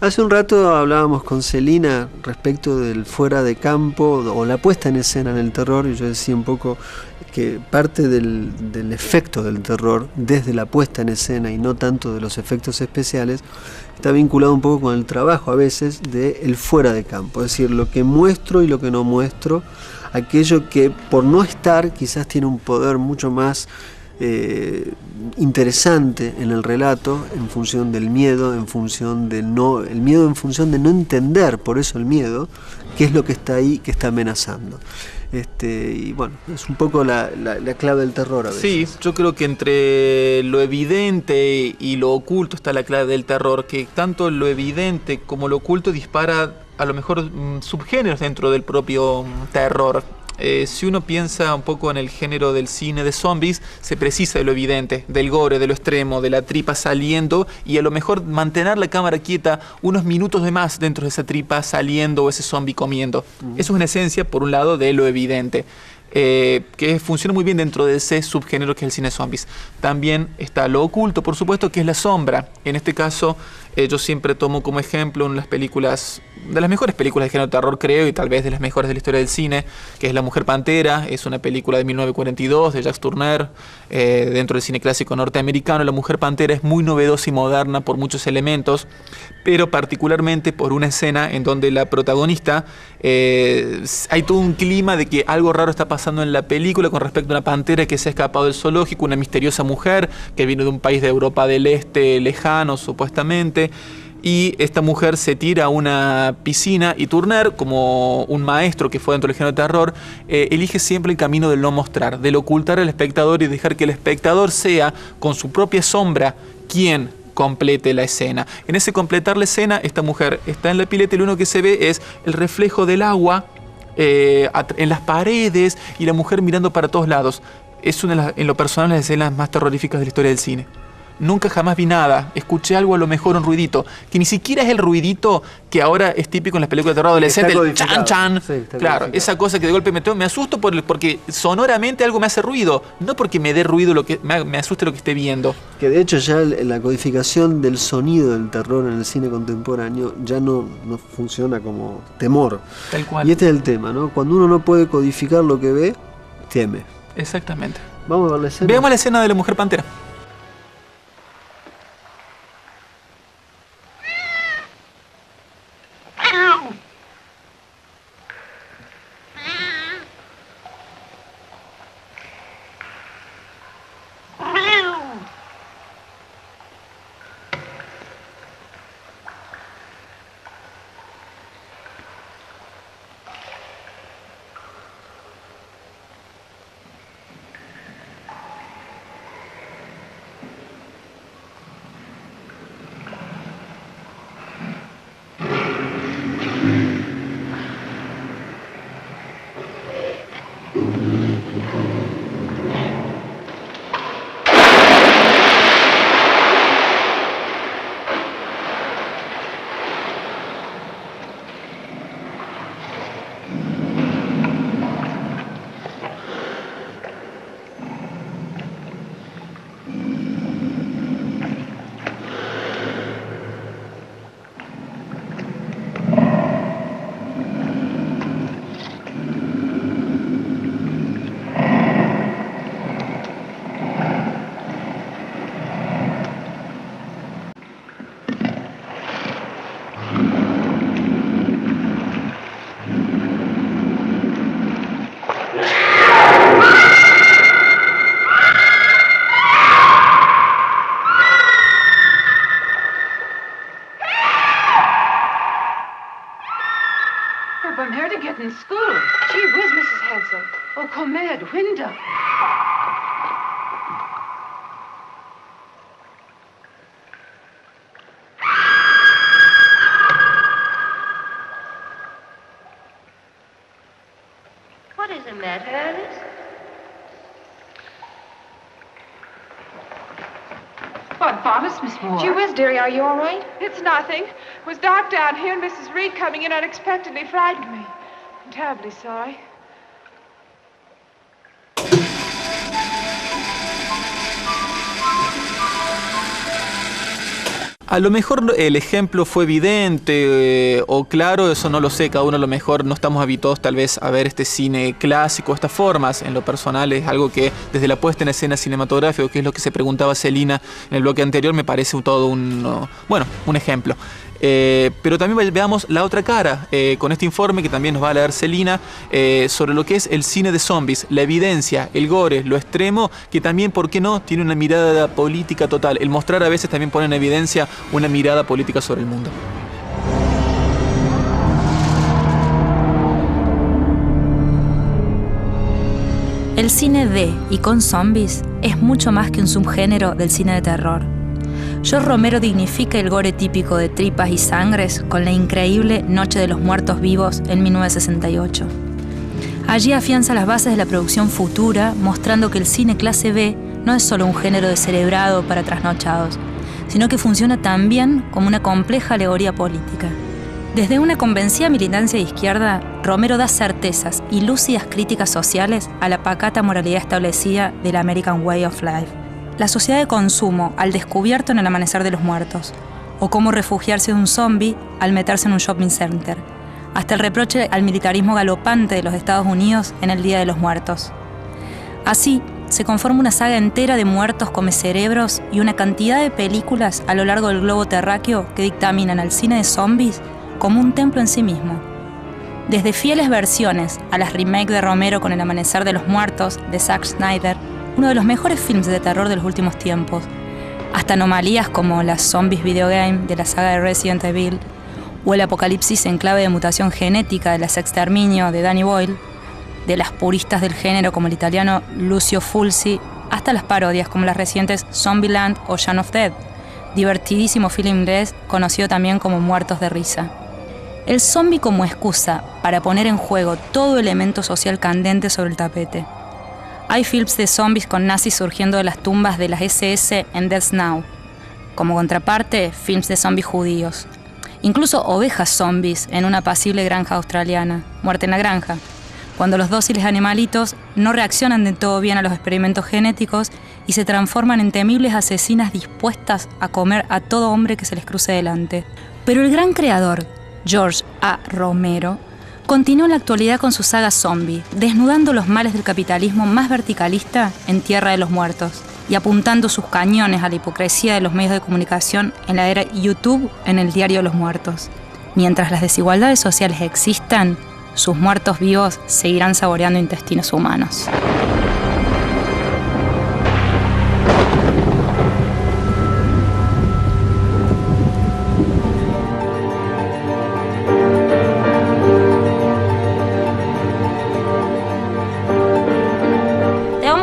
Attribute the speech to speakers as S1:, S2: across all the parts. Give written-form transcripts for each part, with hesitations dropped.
S1: Hace un rato hablábamos con Celina respecto del fuera de campo o la puesta en escena en el terror, y yo decía un poco que parte del efecto del terror, desde la puesta en escena y no tanto de los efectos especiales, está vinculado un poco con el trabajo a veces del fuera de campo, es decir, lo que muestro y lo que no muestro, aquello que por no estar quizás tiene un poder mucho más interesante en el relato, en función del miedo, en función del no, el miedo en función de no entender, por eso el miedo, qué es lo que está ahí, que está amenazando. Y bueno, es un poco la clave del terror a veces.
S2: Sí, yo creo que entre lo evidente y lo oculto está la clave del terror, que tanto lo evidente como lo oculto dispara a lo mejor subgéneros dentro del propio terror. Si uno piensa un poco en el género del cine de zombies, se precisa de lo evidente, del gore, de lo extremo, de la tripa saliendo, y a lo mejor mantener la cámara quieta unos minutos de más dentro de esa tripa saliendo o ese zombie comiendo. Eso es una esencia, por un lado, de lo evidente. Que funciona muy bien dentro de ese subgénero que es el cine zombies. También está lo oculto, por supuesto, que es la sombra. En este caso, yo siempre tomo como ejemplo una de las películas, de las mejores películas de género de terror, creo, y tal vez de las mejores de la historia del cine, que es La Mujer Pantera. Es una película de 1942 de Jacques Tourneur, dentro del cine clásico norteamericano. La Mujer Pantera es muy novedosa y moderna por muchos elementos, pero particularmente por una escena en donde la protagonista, hay todo un clima de que algo raro está pasando en la película con respecto a una pantera que se ha escapado del zoológico, una misteriosa mujer que vino de un país de Europa del Este lejano, supuestamente. Y esta mujer se tira a una piscina y Tourneur, como un maestro que fue dentro del género de terror, elige siempre el camino del no mostrar, del ocultar al espectador y dejar que el espectador sea, con su propia sombra, quien complete la escena. En ese completar la escena, esta mujer está en la pileta y lo único que se ve es el reflejo del agua en las paredes y la mujer mirando para todos lados. Es una de las, en lo personal, las escenas más terroríficas de la historia del cine. Nunca jamás vi nada. Escuché algo, a lo mejor un ruidito, que ni siquiera es el ruidito que ahora es típico en las películas de terror adolescente, el chan chan. Sí, claro, esa cosa que de golpe me asusto porque sonoramente algo me hace ruido, no porque me dé ruido lo que me asuste lo que esté viendo.
S1: Que de hecho ya la codificación del sonido del terror en el cine contemporáneo ya no funciona como temor.
S2: Tal cual.
S1: Y este es el tema, ¿no? Cuando uno no puede codificar lo que ve, teme.
S2: Exactamente.
S1: Vamos a ver la escena.
S2: Veamos la escena de la Mujer Pantera.
S3: I'm here to get in school. Gee whiz, Mrs. Hansel. Oh, come here, window.
S4: What is the matter, Alice?
S3: What, Bonnets, Miss Moore?
S4: Gee whiz, dearie, are you all right?
S5: It's nothing. It was dark down here, and Mrs. Reed coming in unexpectedly frightened me. I'm terribly sorry.
S2: A lo mejor el ejemplo fue evidente o claro, eso no lo sé, cada uno a lo mejor no estamos habituados tal vez a ver este cine clásico, estas formas. En lo personal es algo que desde la puesta en escena cinematográfica, que es lo que se preguntaba Celina en el bloque anterior, me parece todo un ejemplo. Pero también veamos la otra cara con este informe que también nos va a leer Celina sobre lo que es el cine de zombies, la evidencia, el gore, lo extremo, que también, ¿por qué no?, tiene una mirada política total. El mostrar a veces también pone en evidencia una mirada política sobre el mundo.
S6: El cine de y con zombies es mucho más que un subgénero del cine de terror. George Romero dignifica el gore típico de tripas y sangres con la increíble Noche de los Muertos Vivos en 1968. Allí afianza las bases de la producción futura, mostrando que el cine clase B no es solo un género descerebrado para trasnochados, sino que funciona también como una compleja alegoría política. Desde una convencida militancia de izquierda, Romero da certezas y lúcidas críticas sociales a la pacata moralidad establecida del American Way of Life. La sociedad de consumo al descubierto en El Amanecer de los Muertos, o cómo refugiarse de un zombie al meterse en un shopping center, hasta el reproche al militarismo galopante de los Estados Unidos en el Día de los Muertos. Así, se conforma una saga entera de muertos come cerebros y una cantidad de películas a lo largo del globo terráqueo que dictaminan al cine de zombies como un templo en sí mismo. Desde fieles versiones a las remakes de Romero con El Amanecer de los Muertos de Zack Snyder, uno de los mejores films de terror de los últimos tiempos, hasta anomalías como las Zombies Videogame de la saga de Resident Evil o el apocalipsis en clave de mutación genética de las Exterminio de Danny Boyle, de las puristas del género como el italiano Lucio Fulci, hasta las parodias como las recientes Zombieland o Shaun of Dead, divertidísimo film inglés conocido también como Muertos de Risa. El zombie como excusa para poner en juego todo elemento social candente sobre el tapete. Hay films de zombies con nazis surgiendo de las tumbas de las SS en Death Now. Como contraparte, films de zombies judíos. Incluso ovejas zombies en una apacible granja australiana, Muerte en la Granja, cuando los dóciles animalitos no reaccionan de todo bien a los experimentos genéticos y se transforman en temibles asesinas dispuestas a comer a todo hombre que se les cruce delante. Pero el gran creador, George A. Romero, continúa en la actualidad con su saga Zombie, desnudando los males del capitalismo más verticalista en Tierra de los Muertos y apuntando sus cañones a la hipocresía de los medios de comunicación en la era YouTube en el Diario de los Muertos. Mientras las desigualdades sociales existan, sus muertos vivos seguirán saboreando intestinos humanos.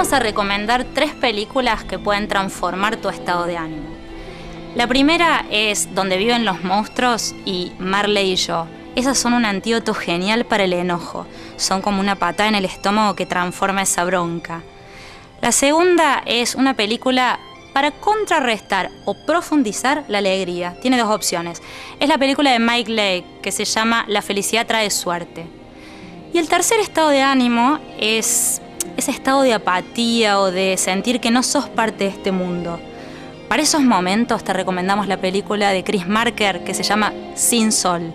S6: A recomendar 3 películas que pueden transformar tu estado de ánimo. La primera es Donde viven los monstruos y Marley y yo. Esas son un antídoto genial para el enojo. Son como una patada en el estómago que transforma esa bronca. La segunda es una película para contrarrestar o profundizar la alegría. Tiene 2 opciones. Es la película de Mike Leigh que se llama La felicidad trae suerte. Y el tercer estado de ánimo es ese estado de apatía o de sentir que no sos parte de este mundo. Para esos momentos te recomendamos la película de Chris Marker que se llama Sin Sol.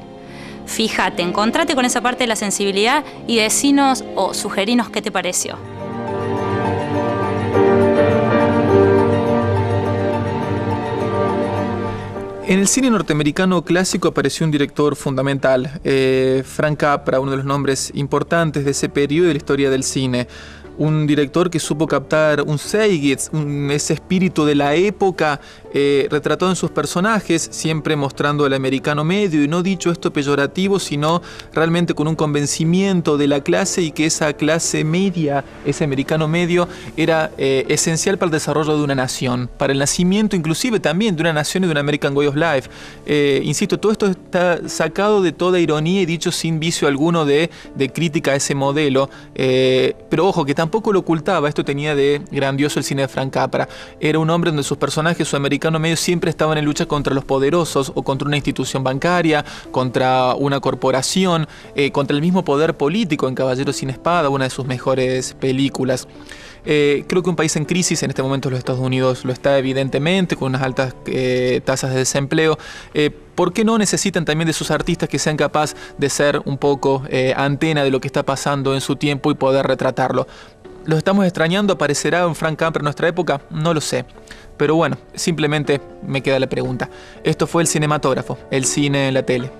S6: Fíjate, encontrate con esa parte de la sensibilidad y decinos o sugerinos qué te pareció.
S2: En el cine norteamericano clásico apareció un director fundamental, Frank Capra, uno de los nombres importantes de ese periodo de la historia del cine. Un director que supo captar un Zeitgeist, ese espíritu de la época retratado en sus personajes, siempre mostrando el americano medio, y no dicho esto peyorativo, sino realmente con un convencimiento de la clase, y que esa clase media, ese americano medio, era esencial para el desarrollo de una nación, para el nacimiento inclusive también de una nación y de un American Way of Life. Insisto, todo esto está sacado de toda ironía y dicho sin vicio alguno de crítica a ese modelo, pero ojo, que tampoco lo ocultaba. Esto tenía de grandioso el cine de Frank Capra. Era un hombre donde sus personajes, su americano medio, siempre estaban en lucha contra los poderosos o contra una institución bancaria, contra una corporación, contra el mismo poder político en Caballeros sin Espada, una de sus mejores películas. Creo que un país en crisis, en este momento los Estados Unidos lo está evidentemente, con unas altas tasas de desempleo. ¿Por qué no necesitan también de sus artistas que sean capaces de ser un poco antena de lo que está pasando en su tiempo y poder retratarlo? ¿Los estamos extrañando? ¿Aparecerá un Frank Capra en nuestra época? No lo sé. Pero bueno, simplemente me queda la pregunta. Esto fue El Cinematógrafo, el cine en la tele.